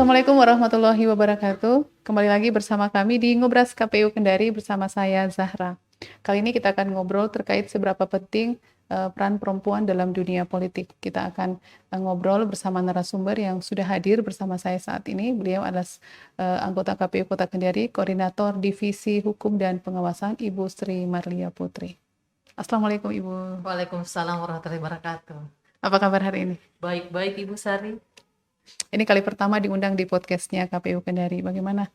Assalamualaikum warahmatullahi wabarakatuh. Kembali lagi bersama kami di Ngobras KPU Kendari bersama saya Zahra. Kali ini kita akan ngobrol terkait seberapa penting peran perempuan dalam dunia politik. Kita akan ngobrol bersama narasumber yang sudah hadir bersama saya saat ini. Beliau adalah anggota KPU Kota Kendari, Koordinator Divisi Hukum dan Pengawasan, Ibu Sri Marlia Putri. Assalamualaikum Ibu. Waalaikumsalam warahmatullahi wabarakatuh. Apa kabar hari ini? Baik-baik Ibu Sari. Ini kali pertama diundang di podcastnya KPU Kendari. Bagaimana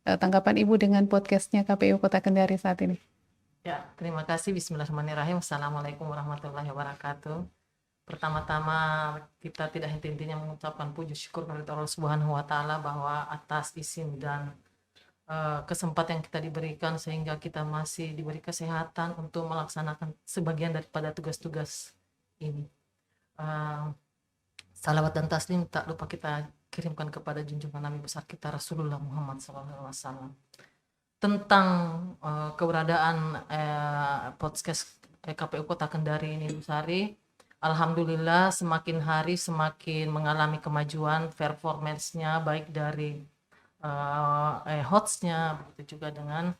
tanggapan Ibu dengan podcastnya KPU Kota Kendari saat ini? Ya, terima kasih. Bismillahirrahmanirrahim. Assalamualaikum warahmatullahi wabarakatuh. Pertama-tama kita tidak henti-hentinya mengucapkan puji syukur kepada Allah Subhanahu wa taala bahwa atas izin dan kesempatan yang kita diberikan sehingga kita masih diberi kesehatan untuk melaksanakan sebagian daripada tugas-tugas ini. Salawat dan taslim tak lupa kita kirimkan kepada junjungan Nabi besar kita Rasulullah Muhammad SAW. Tentang keberadaan podcast KPU Kota Kendari ini Bu Sari, alhamdulillah semakin hari semakin mengalami kemajuan performance-nya, baik dari host-nya begitu juga dengan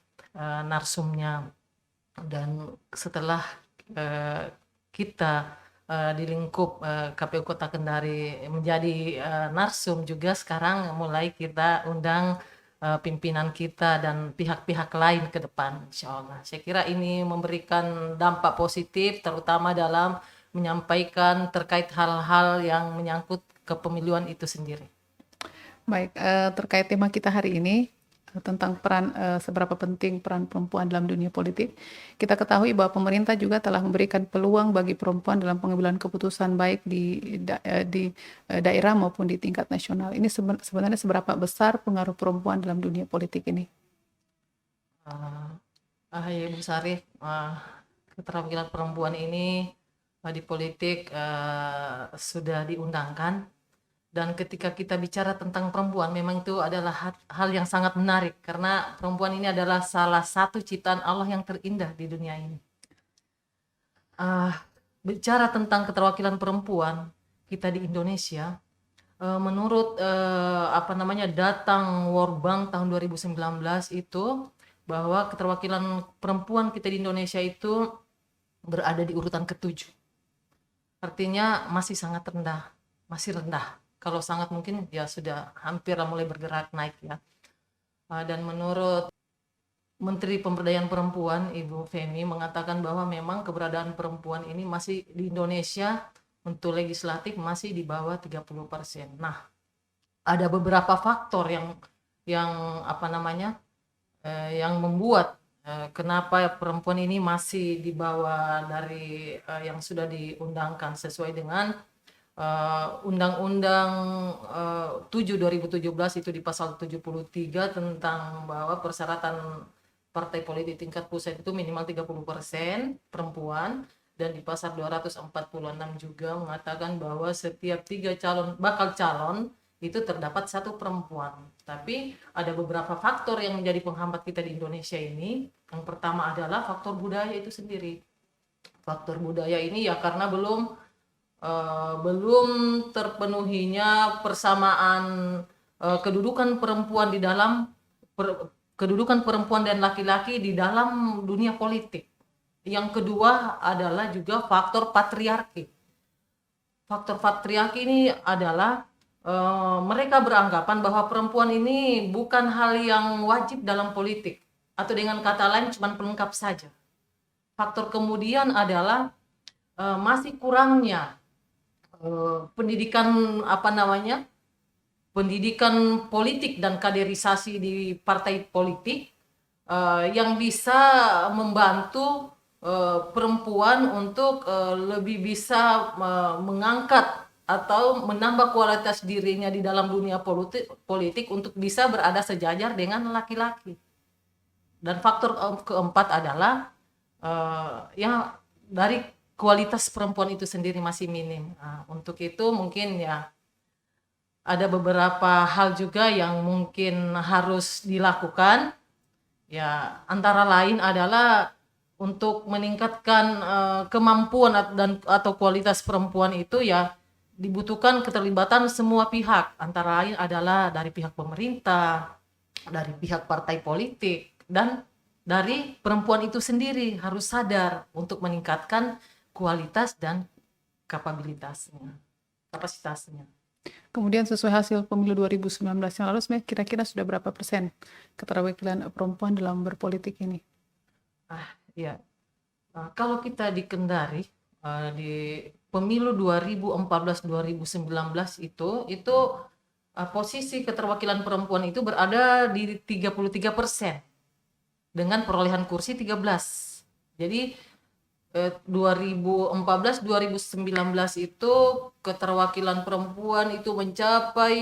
narsumnya. Dan setelah kita di lingkup KPU Kota Kendari menjadi narsum juga, sekarang mulai kita undang pimpinan kita dan pihak-pihak lain ke depan, insya Allah. Saya kira ini memberikan dampak positif terutama dalam menyampaikan terkait hal-hal yang menyangkut kepemiluan itu sendiri. Baik, terkait tema kita hari ini tentang seberapa penting peran perempuan dalam dunia politik. Kita ketahui bahwa pemerintah juga telah memberikan peluang bagi perempuan dalam pengambilan keputusan baik di daerah maupun di tingkat nasional. Ini sebenarnya seberapa besar pengaruh perempuan dalam dunia politik ini? Ya Bu Sarif, keterampilan perempuan ini di politik sudah diundangkan. Dan ketika kita bicara tentang perempuan, memang itu adalah hal yang sangat menarik. Karena perempuan ini adalah salah satu ciptaan Allah yang terindah di dunia ini. Bicara tentang keterwakilan perempuan, kita di Indonesia, menurut datang World Bank tahun 2019 itu, bahwa keterwakilan perempuan kita di Indonesia itu berada di urutan ke-7. Artinya masih sangat rendah, masih rendah. Kalau sangat mungkin ya sudah hampir mulai bergerak naik ya. Dan menurut Menteri Pemberdayaan Perempuan Ibu Femi mengatakan bahwa memang keberadaan perempuan ini masih di Indonesia untuk legislatif masih di bawah 30%. Nah, ada beberapa faktor yang membuat kenapa perempuan ini masih di bawah dari yang sudah diundangkan sesuai dengan Undang-Undang 7 2017 itu di pasal 73 tentang bahwa persyaratan partai politik tingkat pusat itu minimal 30% perempuan, dan di pasal 246 juga mengatakan bahwa setiap 3 bakal calon itu terdapat 1 perempuan. Tapi ada beberapa faktor yang menjadi penghambat kita di Indonesia ini. Yang pertama adalah faktor budaya itu sendiri. Faktor budaya ini ya karena belum terpenuhinya persamaan kedudukan perempuan di dalam kedudukan perempuan dan laki-laki di dalam dunia politik. Yang kedua adalah juga faktor patriarki. Faktor patriarki ini adalah mereka beranggapan bahwa perempuan ini bukan hal yang wajib dalam politik, atau dengan kata lain cuma pelengkap saja. Faktor kemudian adalah masih kurangnya pendidikan pendidikan politik dan kaderisasi di partai politik yang bisa membantu perempuan untuk lebih bisa mengangkat atau menambah kualitas dirinya di dalam dunia politik untuk bisa berada sejajar dengan laki-laki. Dan faktor keempat adalah yang dari kualitas perempuan itu sendiri masih minim. Nah, untuk itu mungkin ya ada beberapa hal juga yang mungkin harus dilakukan. Ya, antara lain adalah untuk meningkatkan kemampuan atau kualitas perempuan itu ya dibutuhkan keterlibatan semua pihak, antara lain adalah dari pihak pemerintah, dari pihak partai politik, dan dari perempuan itu sendiri harus sadar untuk meningkatkan kualitas dan kapasitasnya. Kemudian sesuai hasil pemilu 2019 yang lalu, sebenarnya kira-kira sudah berapa persen keterwakilan perempuan dalam berpolitik ini? Ya, kalau kita di Kendari di pemilu 2014-2019 itu posisi keterwakilan perempuan itu berada di 33% dengan perolehan kursi 13. Jadi 2014-2019 itu keterwakilan perempuan itu mencapai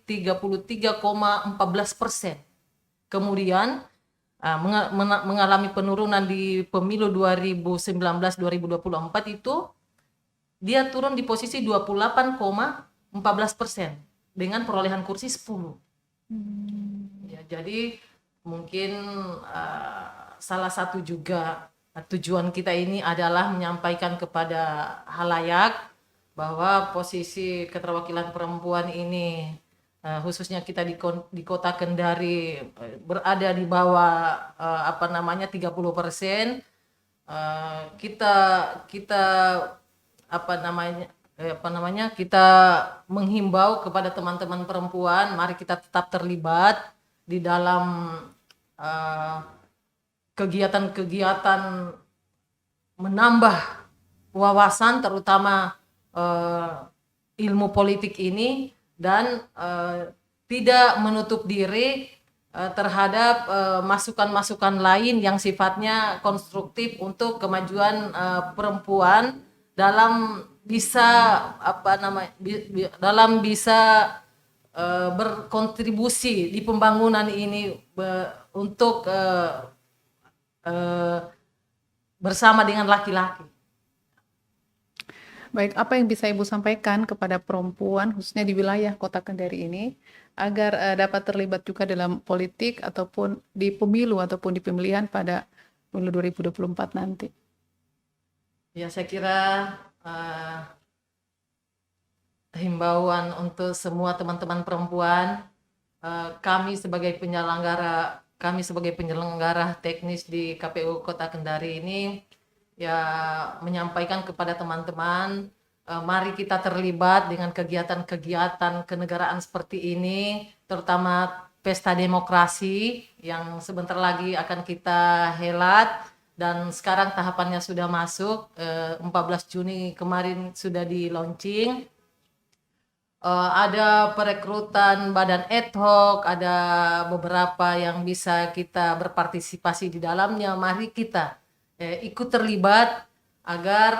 33,14%. Kemudian mengalami penurunan di pemilu 2019-2024 itu dia turun di posisi 28,14% dengan perolehan kursi 10. Ya, jadi mungkin salah satu juga tujuan kita ini adalah menyampaikan kepada halayak bahwa posisi keterwakilan perempuan ini khususnya kita di kota Kendari berada di bawah 30%. Kita kita menghimbau kepada teman-teman perempuan, mari kita tetap terlibat di dalam kegiatan-kegiatan menambah wawasan, terutama ilmu politik ini, dan tidak menutup diri terhadap masukan-masukan lain yang sifatnya konstruktif untuk kemajuan perempuan dalam bisa berkontribusi di pembangunan ini untuk bersama dengan laki-laki. Baik, apa yang bisa Ibu sampaikan kepada perempuan khususnya di wilayah Kota Kendari ini agar dapat terlibat juga dalam politik ataupun di pemilu ataupun di pemilihan pada pemilu 2024 nanti? Ya, saya kira himbauan untuk semua teman-teman perempuan, kami sebagai penyelenggara teknis di KPU Kota Kendari ini ya menyampaikan kepada teman-teman, mari kita terlibat dengan kegiatan-kegiatan kenegaraan seperti ini, terutama pesta demokrasi yang sebentar lagi akan kita helat, dan sekarang tahapannya sudah masuk. 14 Juni kemarin sudah di launching. Ada perekrutan badan ad hoc, ada beberapa yang bisa kita berpartisipasi di dalamnya. Mari kita ikut terlibat agar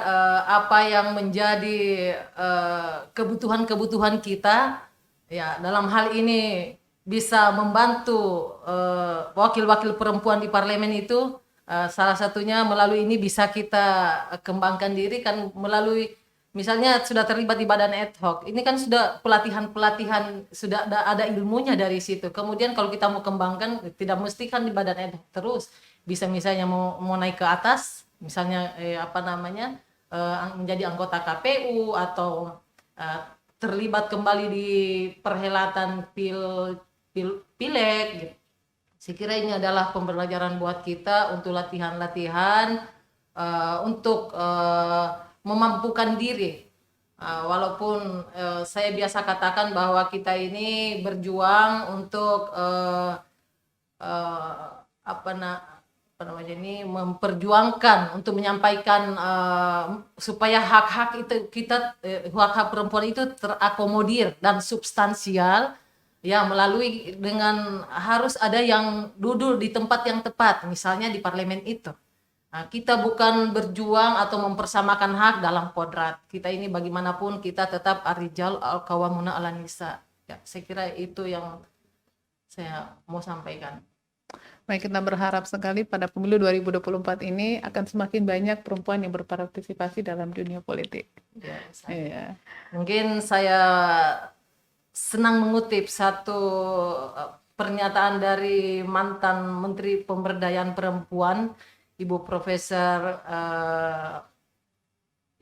apa yang menjadi kebutuhan-kebutuhan kita, ya dalam hal ini bisa membantu wakil-wakil perempuan di parlemen itu. Salah satunya melalui ini bisa kita kembangkan diri kan melalui misalnya sudah terlibat di badan ad hoc. Ini kan sudah pelatihan, sudah ada ilmunya dari situ. Kemudian kalau kita mau kembangkan, tidak mesti kan di badan ad hoc terus. Bisa misalnya mau naik ke atas, misalnya menjadi anggota KPU atau terlibat kembali di perhelatan pileg gitu. Saya kira ini adalah pembelajaran buat kita untuk latihan-latihan untuk memampukan diri. Walaupun saya biasa katakan bahwa kita ini berjuang untuk memperjuangkan untuk menyampaikan supaya hak-hak itu hak-hak perempuan itu terakomodir dan substansial. Ya, melalui dengan harus ada yang duduk di tempat yang tepat, misalnya di parlemen itu. Nah, kita bukan berjuang atau mempersamakan hak dalam kodrat. Kita ini bagaimanapun kita tetap ar-rijal al-qawwamuna 'alan nisa. Ya, saya kira itu yang saya mau sampaikan. Baik, kita berharap sekali pada pemilu 2024 ini akan semakin banyak perempuan yang berpartisipasi dalam dunia politik. Ya, mungkin saya senang mengutip satu pernyataan dari mantan Menteri Pemberdayaan Perempuan, Ibu Profesor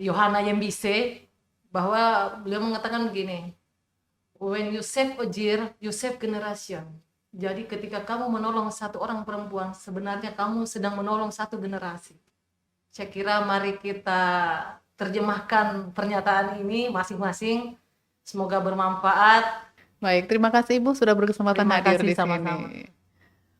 Yohana Yembise. bahwa beliau mengatakan begini, when you save a year, you save generation. Jadi ketika kamu menolong satu orang perempuan, sebenarnya kamu sedang menolong satu generasi. Saya kira mari kita terjemahkan pernyataan ini masing-masing. Semoga bermanfaat. Baik, terima kasih Ibu sudah berkesempatan Terima hadir kasih di sama-sama. sini.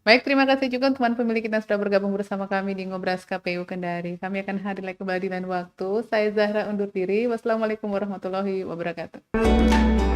Baik, terima kasih juga teman pemilih kita yang sudah bergabung bersama kami di Ngobras KPU Kendari. Kami akan hadir lagi kembali di lain waktu. Saya Zahra undur diri. Wassalamualaikum warahmatullahi wabarakatuh.